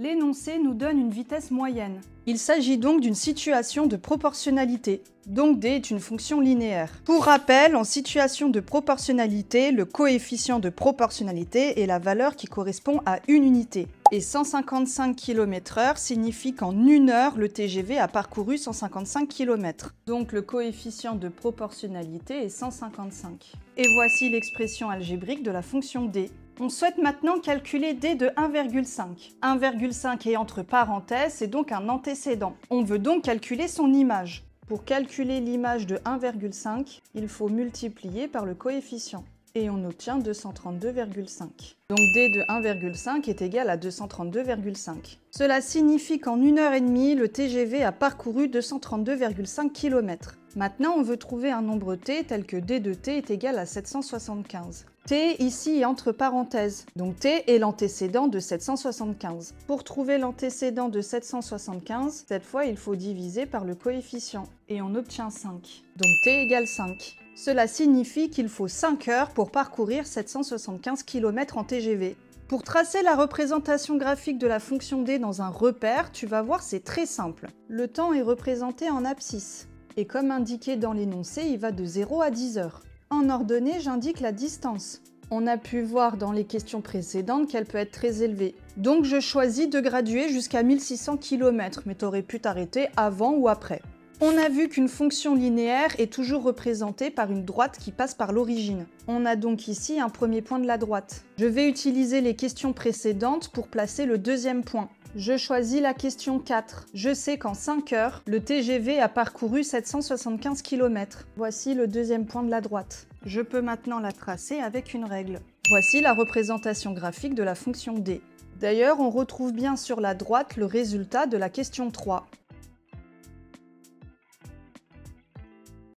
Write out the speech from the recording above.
L'énoncé nous donne une vitesse moyenne. Il s'agit donc d'une situation de proportionnalité. Donc D est une fonction linéaire. Pour rappel, en situation de proportionnalité, le coefficient de proportionnalité est la valeur qui correspond à une unité. Et 155 km/h signifie qu'en une heure, le TGV a parcouru 155 km. Donc le coefficient de proportionnalité est 155. Et voici l'expression algébrique de la fonction D. On souhaite maintenant calculer D de 1,5. 1,5 est entre parenthèses, c'est donc un antécédent. On veut donc calculer son image. Pour calculer l'image de 1,5, il faut multiplier par le coefficient. Et on obtient 232,5. Donc D de 1,5 est égal à 232,5. Cela signifie qu'en 1h30, le TGV a parcouru 232,5 km. Maintenant, on veut trouver un nombre t tel que D de t est égal à 775. T ici est entre parenthèses, donc t est l'antécédent de 775. Pour trouver l'antécédent de 775, cette fois il faut diviser par le coefficient, et on obtient 5. Donc t égale 5. Cela signifie qu'il faut 5 heures pour parcourir 775 km en TGV. Pour tracer la représentation graphique de la fonction D dans un repère, tu vas voir c'est très simple. Le temps est représenté en abscisse, et comme indiqué dans l'énoncé, il va de 0 à 10 heures. En ordonnée, j'indique la distance. On a pu voir dans les questions précédentes qu'elle peut être très élevée. Donc je choisis de graduer jusqu'à 1600 km, mais tu aurais pu t'arrêter avant ou après. On a vu qu'une fonction linéaire est toujours représentée par une droite qui passe par l'origine. On a donc ici un premier point de la droite. Je vais utiliser les questions précédentes pour placer le deuxième point. Je choisis la question 4. Je sais qu'en 5 heures, le TGV a parcouru 775 km. Voici le deuxième point de la droite. Je peux maintenant la tracer avec une règle. Voici la représentation graphique de la fonction D. D'ailleurs, on retrouve bien sur la droite le résultat de la question 3.